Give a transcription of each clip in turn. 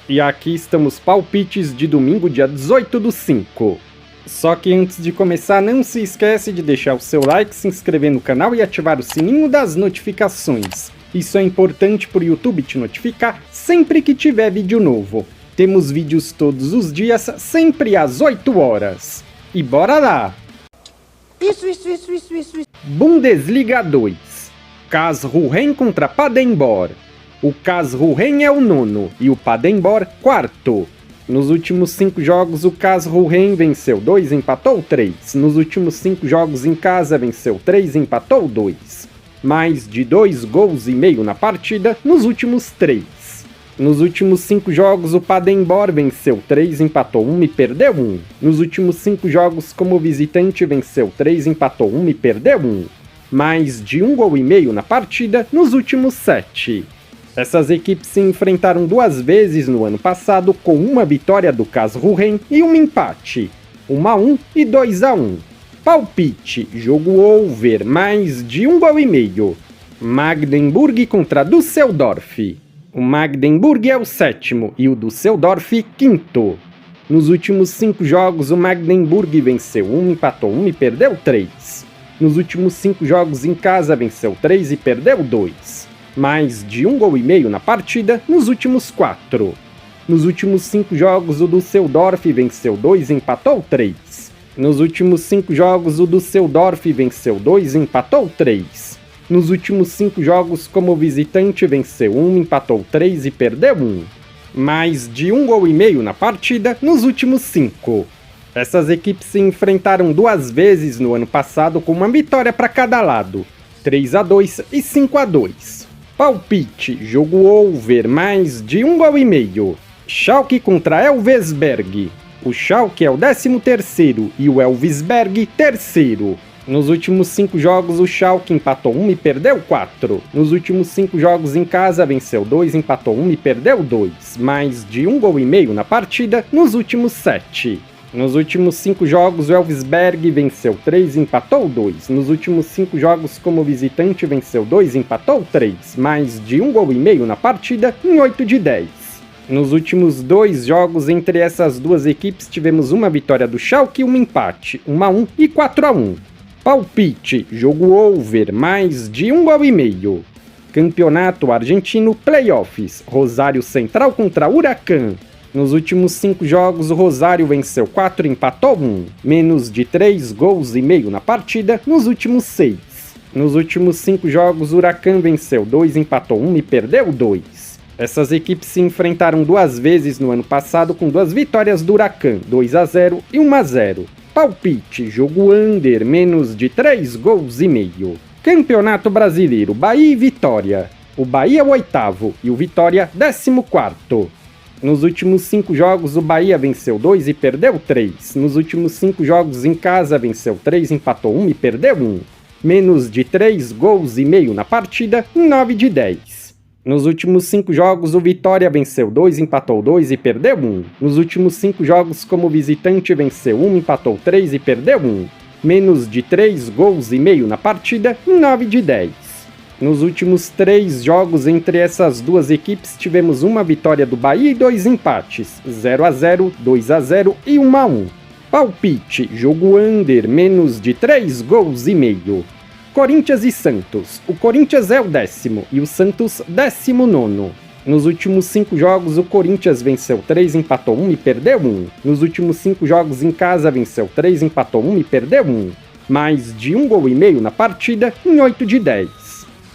E aqui estamos palpites de domingo, dia 18/5. Só que antes de começar, não se esquece de deixar o seu like, se inscrever no canal e ativar o sininho das notificações. Isso é importante para o YouTube te notificar sempre que tiver vídeo novo. Temos vídeos todos os dias, sempre às 8 horas. E bora lá! Isso. Bundesliga 2. Karlsruhe contra Paderborn. O Karlsruhe é o 9º e o Paderborn 4º. Nos últimos 5 jogos, o Karlsruhe venceu 2 e empatou 3. Nos últimos 5 jogos em casa, venceu 3 e empatou 2. Mais de 2 gols e meio na partida nos últimos 3. Nos últimos 5 jogos, o Paderborn venceu 3, empatou 1 e perdeu 1. Nos últimos 5 jogos como visitante, venceu 3, empatou 1 e perdeu 1. Mais de 1 gol e meio na partida nos últimos 7. Essas equipes se enfrentaram 2 vezes no ano passado, com uma vitória do Karlsruhe e um empate, 1-1 e 2-1. Palpite, jogo over, mais de 1 gol e meio. Magdeburg contra Düsseldorf. O Magdeburg é o 7º e o Düsseldorf 5º. Nos últimos 5 jogos, o Magdeburg venceu 1, empatou 1 e perdeu 3. Nos últimos 5 jogos em casa, venceu 3 e perdeu 2. Mais de 1 gol e meio na partida nos últimos 4. Nos últimos 5 jogos, o Düsseldorf venceu 2 e empatou 3. Nos últimos 5 jogos, o Düsseldorf venceu 2 e empatou 3. Nos últimos 5 jogos como visitante, venceu 1, empatou 3 e perdeu 1. Mais de 1 gol e meio na partida nos últimos 5. Essas equipes se enfrentaram 2 vezes no ano passado, com uma vitória para cada lado, 3-2 e 5-2. Palpite, jogo over, mais de 1 gol e meio. Schalke contra Elversberg. O Schalke é o 13º e o Elversberg 3º. Nos últimos 5 jogos, o Schalke empatou 1 e perdeu 4. Nos últimos 5 jogos em casa, venceu 2, empatou 1 e perdeu 2. Mais de 1 gol e meio na partida nos últimos 7. Nos últimos 5 jogos, o Elversberg venceu 3 e empatou 2. Nos últimos 5 jogos como visitante, venceu 2 e empatou 3. Mais de 1 gol e meio na partida em 8 de 10. Nos últimos 2 jogos entre essas duas equipes, tivemos uma vitória do Schalke e um empate, 1-1 e 4-1. Palpite, jogo over, mais de 1 gol e meio. Campeonato Argentino Playoffs, Rosário Central contra Huracan. Nos últimos 5 jogos, o Rosário venceu 4 e empatou 1. Menos de 3 gols e meio na partida nos últimos 6. Nos últimos 5 jogos, o Huracan venceu 2, empatou 1 e perdeu 2. Essas equipes se enfrentaram 2 vezes no ano passado, com 2 vitórias do Huracan, 2-0 e 1-0. Palpite, jogo under, menos de 3 gols e meio. Campeonato Brasileiro, Bahia e Vitória. O Bahia é o 8º e o Vitória 14º. Nos últimos 5 jogos, o Bahia venceu 2 e perdeu 3. Nos últimos 5 jogos em casa, venceu 3, empatou 1 e perdeu 1. Menos de 3 gols e meio na partida em 9 de 10. Nos últimos 5 jogos, o Vitória venceu 2, empatou 2 e perdeu 1. Nos últimos 5 jogos como visitante, venceu 1, empatou 3 e perdeu 1. Menos de 3 gols e meio na partida em 9 de 10. Nos últimos 3 jogos entre essas duas equipes, tivemos uma vitória do Bahia e 2 empates, 0-0, 2-0 e 1-1. Palpite, jogo under, menos de 3 gols e meio. Corinthians e Santos. O Corinthians é o 10º e o Santos 19º. Nos últimos 5 jogos, o Corinthians venceu 3, empatou 1 e perdeu 1. Nos últimos 5 jogos em casa, venceu 3, empatou 1 e perdeu 1. Mais de 1 gol e meio na partida em 8 de 10.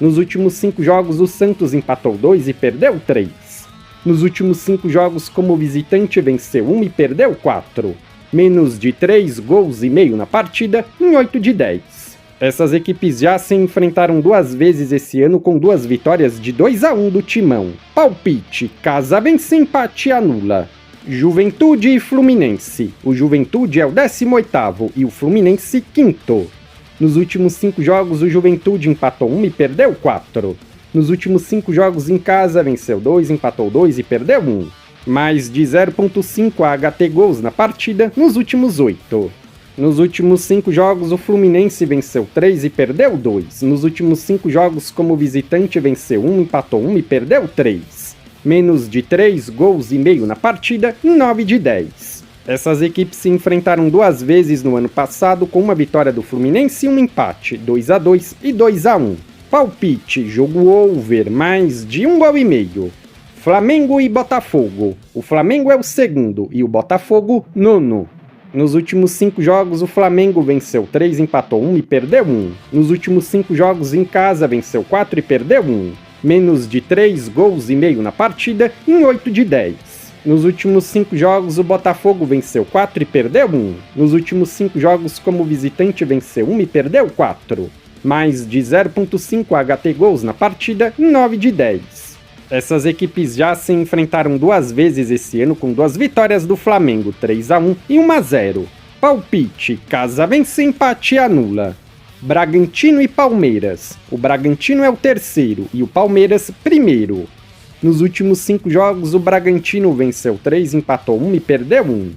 Nos últimos 5 jogos, o Santos empatou 2 e perdeu 3. Nos últimos 5 jogos como visitante, venceu 1 e perdeu 4. Menos de 3 gols e meio na partida em 8 de 10. Essas equipes já se enfrentaram 2 vezes esse ano, com 2 vitórias de 2-1 do Timão. Palpite, casa vence, empate anula. Juventude e Fluminense. O Juventude é o 18º e o Fluminense 5º. Nos últimos 5 jogos, o Juventude empatou 1 e perdeu 4. Nos últimos 5 jogos em casa, venceu 2, empatou 2 e perdeu 1. Mais de 0.5 HT gols na partida nos últimos 8. Nos últimos 5 jogos, o Fluminense venceu 3 e perdeu 2. Nos últimos 5 jogos como visitante, venceu 1, empatou 1 e perdeu 3. menos de 3 gols e meio na partida em 9 de 10. Essas equipes se enfrentaram 2 vezes no ano passado, com uma vitória do Fluminense e um empate, 2-2 e 2-1. Palpite, jogo over, mais de 1 gol e meio. Flamengo e Botafogo. O Flamengo é o segundo e o Botafogo, nono. Nos últimos 5 jogos, o Flamengo venceu 3, empatou 1 e perdeu 1. Nos últimos 5 jogos em casa, venceu 4 e perdeu 1. Menos de 3 gols e meio na partida em 8 de 10. Nos últimos 5 jogos, o Botafogo venceu 4 e perdeu 1. Nos últimos 5 jogos como visitante, venceu 1 e perdeu 4. Mais de 0.5 HT gols na partida em 9 de 10. Essas equipes já se enfrentaram 2 vezes esse ano, com 2 vitórias do Flamengo, 3-1 e 1-0. Palpite, casa vence, empate e anula. Bragantino e Palmeiras. O Bragantino é o terceiro e o Palmeiras primeiro. Nos últimos 5 jogos, o Bragantino venceu 3, empatou 1 e perdeu 1.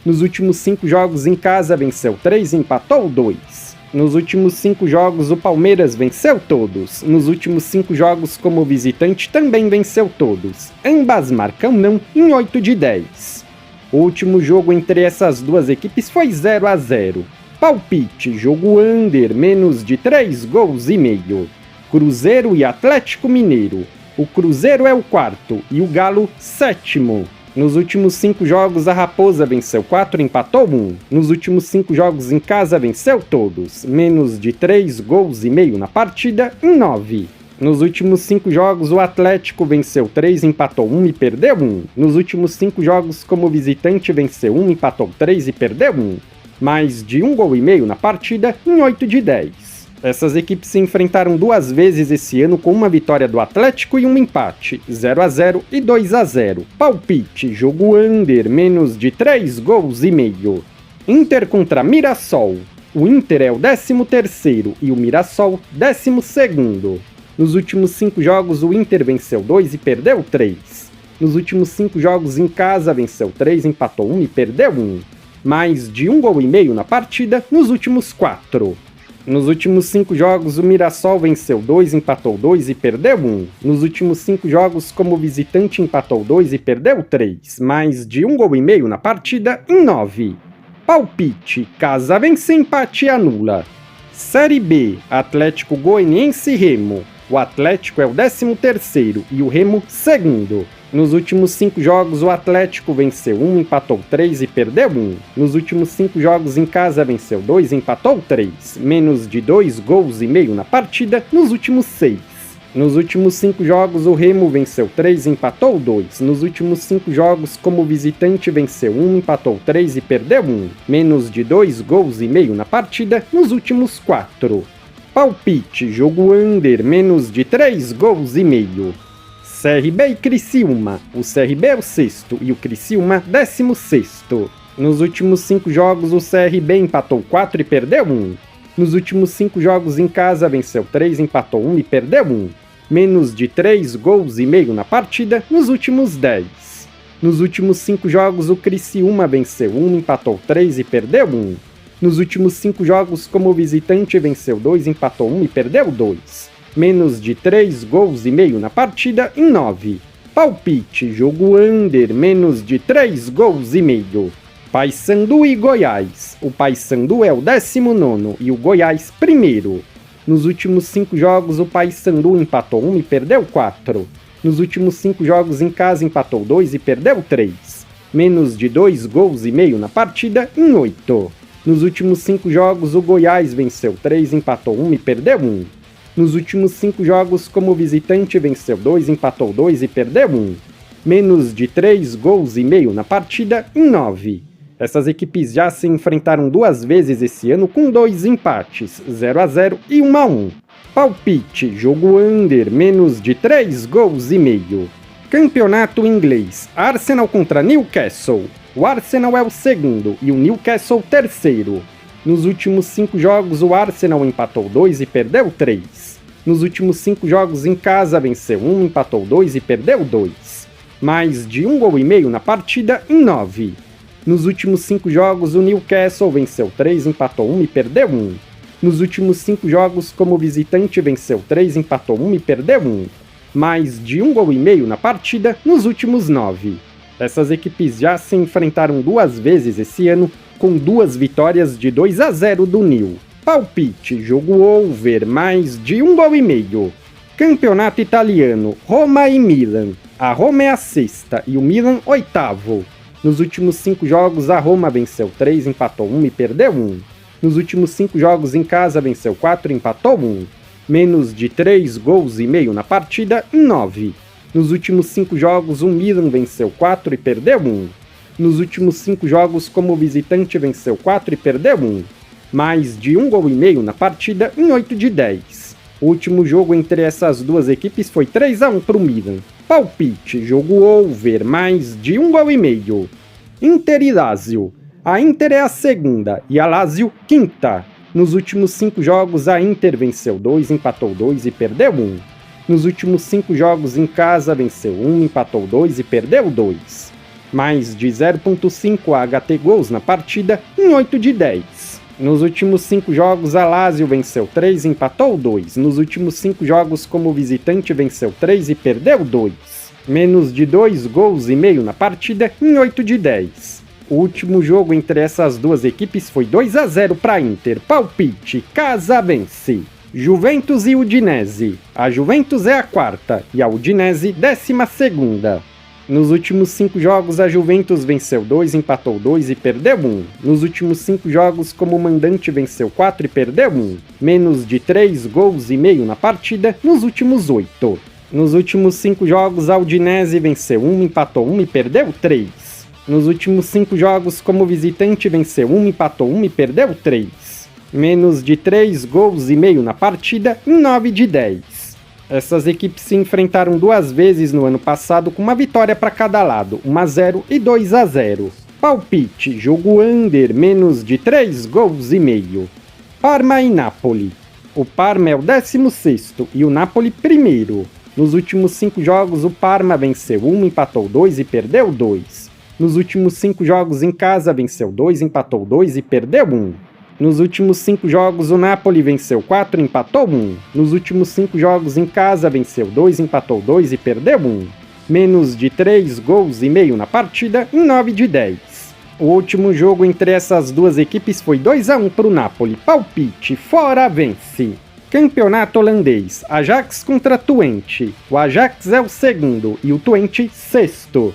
Nos últimos 5 jogos em casa, venceu 3 e empatou 2. Nos últimos 5 jogos, o Palmeiras venceu todos. Nos últimos 5 jogos como visitante, também venceu todos. Ambas marcam não em 8 de 10. O último jogo entre essas 2 equipes foi 0-0. Palpite, jogo under, menos de 3 gols e meio. Cruzeiro e Atlético Mineiro. O Cruzeiro é o quarto e o Galo, sétimo. Nos últimos 5 jogos, a Raposa venceu 4 e empatou 1. Nos últimos 5 jogos em casa, venceu todos. Menos de 3 gols e meio na partida em 9. Nos últimos 5 jogos, o Atlético venceu 3, empatou 1 e perdeu 1. Nos últimos 5 jogos como visitante, venceu 1, empatou 3 e perdeu 1. Mais de 1 gol e meio na partida em 8 de 10. Essas equipes se enfrentaram 2 vezes esse ano, com uma vitória do Atlético e um empate, 0-0 e 2-0. Palpite, jogo under, menos de 3 gols e meio. Inter contra Mirassol. O Inter é o 13º e o Mirassol, 12º. Nos últimos 5 jogos, o Inter venceu 2 e perdeu 3. Nos últimos 5 jogos em casa, venceu 3, empatou 1 e perdeu 1. Mais de 1 gol e meio na partida nos últimos 4. Nos últimos 5 jogos, o Mirassol venceu 2, empatou 2 e perdeu 1. Nos últimos 5 jogos, como visitante, empatou 2 e perdeu 3. Mais de 1 gol e meio na partida em 9. Palpite, casa vence, empate e anula. Série B, Atlético Goianiense e Remo. O Atlético é o 13º e o Remo, segundo. Nos últimos 5 jogos, o Atlético venceu 1, empatou 3 e perdeu 1. Nos últimos 5 jogos em casa, venceu 2 e empatou 3. Menos de 2 gols e meio na partida nos últimos 6. Nos últimos 5 jogos, o Remo venceu 3 e empatou 2. Nos últimos 5 jogos, como visitante, venceu 1, empatou 3 e perdeu 1. Menos de 2 gols e meio na partida nos últimos 4. Palpite, jogo under, menos de 3 gols e meio. CRB e Criciúma. O CRB é o 6º e o Criciúma, 16º. Nos últimos 5 jogos, o CRB empatou 4 e perdeu 1. Nos últimos 5 jogos em casa, venceu 3, empatou 1 e perdeu 1. Menos de 3 gols e meio na partida nos últimos 10. Nos últimos 5 jogos, o Criciúma venceu 1, empatou 3 e perdeu 1. Nos últimos 5 jogos como visitante, venceu 2, empatou 1 e perdeu 2. Menos de 3 gols e meio na partida em 9. Palpite, jogo under, menos de 3 gols e meio. Paysandu e Goiás. O Paysandu é o 19º e o Goiás primeiro. Nos últimos 5 jogos, o Paysandu empatou 1 e perdeu 4. Nos últimos 5 jogos em casa, empatou 2 e perdeu 3. Menos de 2 gols e meio na partida em 8. Nos últimos 5 jogos, o Goiás venceu 3, empatou 1 e perdeu 1. Nos últimos 5 jogos como visitante, venceu 2, empatou 2 e perdeu 1. Menos de 3 gols e meio na partida em 9. Essas equipes já se enfrentaram 2 vezes esse ano, com 2 empates, 0-0 e 1-1. Palpite, jogo under, menos de 3 gols e meio. Campeonato inglês, Arsenal contra Newcastle. O Arsenal é o 2º e o Newcastle 3º. Nos últimos 5 jogos, o Arsenal empatou 2 e perdeu 3. Nos últimos 5 jogos em casa, venceu 1, empatou 2 e perdeu 2. Mais de 1 gol e meio na partida em 9. Nos últimos 5 jogos, o Newcastle venceu 3, empatou 1 e perdeu 1. Nos últimos 5 jogos como visitante, venceu 3, empatou 1 e perdeu 1. mais de 1,5 gols na partida nos últimos 9. Essas equipes já se enfrentaram 2 vezes esse ano, com 2 vitórias de 2-0 do Nil. Palpite, jogo over, mais de 1,5 gols. Campeonato italiano, Roma e Milan. A Roma é a 6ª e o Milan 8º. Nos últimos 5 jogos, a Roma venceu 3, empatou 1 e perdeu 1. Nos últimos 5 jogos em casa, venceu 4 e empatou 1. Menos de 3,5 gols na partida, 9. Nos últimos 5 jogos, o Milan venceu 4 e perdeu 1. Nos últimos 5 jogos, como visitante, venceu 4 e perdeu 1. Mais de 1,5 gols na partida, em 8 de 10. O último jogo entre essas duas equipes foi 3-1 para o Milan. Palpite, jogo over, mais de 1,5 gols. Inter e Lazio. A Inter é a 2ª e a Lazio 5ª. Nos últimos 5 jogos, a Inter venceu 2, empatou 2 e perdeu 1. Nos últimos 5 jogos em casa, venceu 1, empatou 2 e perdeu 2. Mais de 0,5 HT gols na partida, em 8 de 10. Nos últimos 5 jogos, a Lazio venceu 3 e empatou 2. Nos últimos 5 jogos como visitante, venceu 3 e perdeu 2. Menos de 2,5 gols na partida, em 8 de 10. O último jogo entre essas duas equipes foi 2-0 para a Inter. Palpite, casa vence. Juventus e Udinese. A Juventus é a 4ª e a Udinese 12ª. Nos últimos 5 jogos, a Juventus venceu 2, empatou 2 e perdeu 1. Nos últimos 5 jogos, como mandante, venceu 4 e perdeu 1. Menos de 3,5 gols na partida, nos últimos 8. Nos últimos 5 jogos, a Udinese venceu 1, empatou 1 e perdeu 3. Nos últimos 5 jogos, como visitante, venceu 1, empatou 1 e perdeu 3. Menos de 3,5 gols na partida, em 9 de 10. Essas equipes se enfrentaram 2 vezes no ano passado com uma vitória para cada lado, 1-0 e 2-0. Palpite, jogo under, menos de 3,5 gols. Parma e Napoli. O Parma é o 16º e o Napoli primeiro. Nos últimos 5 jogos, o Parma venceu 1, empatou 2 e perdeu 2. Nos últimos 5 jogos em casa, venceu 2, empatou 2 e perdeu 1. Nos últimos 5 jogos, o Napoli venceu 4 e empatou 1. Nos últimos 5 jogos em casa, venceu 2, empatou 2 e perdeu 1. Menos de 3,5 gols na partida, em 9 de 10. O último jogo entre essas duas equipes foi 2-1 para o Napoli. Palpite, fora vence. Campeonato holandês, Ajax contra Twente. O Ajax é o 2º e o Twente 6º.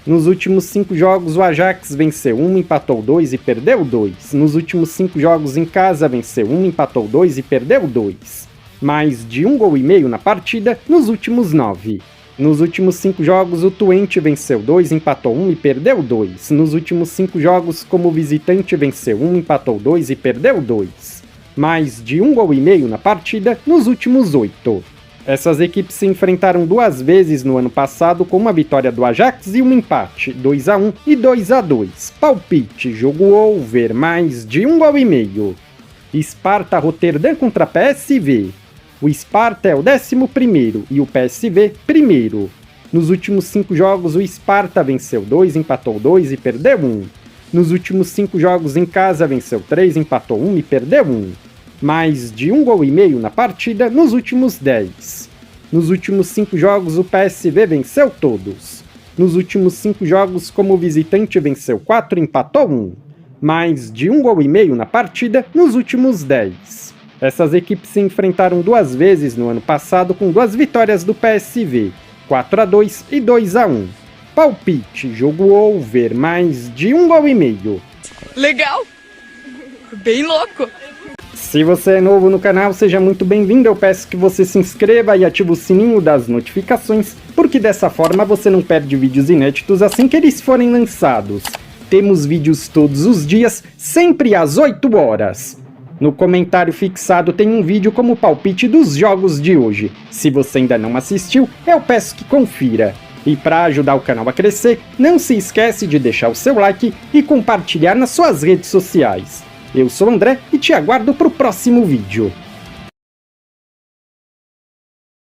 Nos últimos 5 jogos, o Ajax venceu 1, empatou 2 e perdeu 2. Nos últimos 5 jogos em casa, venceu 1, empatou 2 e perdeu 2. Mais de 1,5 gols na partida, nos últimos 9. Nos últimos 5 jogos, o Twente venceu 2, empatou 1 e perdeu 2. Nos últimos 5 jogos, como visitante, venceu 1, empatou 2 e perdeu 2. Mais de 1,5 gols na partida, nos últimos 8. Essas equipes se enfrentaram 2 vezes no ano passado com uma vitória do Ajax e um empate, 2-1 e 2-2. Palpite, jogo over, mais de 1,5 gols. Sparta Rotterdam contra PSV. O Sparta é o 11º e o PSV primeiro. Nos últimos 5 jogos, o Sparta venceu 2, empatou 2 e perdeu 1. Nos últimos 5 jogos em casa, venceu 3, empatou 1 e perdeu 1. Mais de 1,5 gols na partida nos últimos 10. Nos últimos 5 jogos, o PSV venceu todos. Nos últimos 5 jogos, como visitante, venceu 4 e empatou 1. Mais de 1,5 gols na partida nos últimos 10. Essas equipes se enfrentaram 2 vezes no ano passado com 2 vitórias do PSV, 4-2 e 2-1. Palpite, jogo over, mais de 1,5 gols. Legal! Bem louco! Se você é novo no canal, seja muito bem-vindo. Eu peço que você se inscreva e ative o sininho das notificações, porque dessa forma você não perde vídeos inéditos assim que eles forem lançados. Temos vídeos todos os dias, sempre às 8 horas. No comentário fixado tem um vídeo como palpite dos jogos de hoje. Se você ainda não assistiu, eu peço que confira. E para ajudar o canal a crescer, não se esquece de deixar o seu like e compartilhar nas suas redes sociais. Eu sou o André e te aguardo para o próximo vídeo.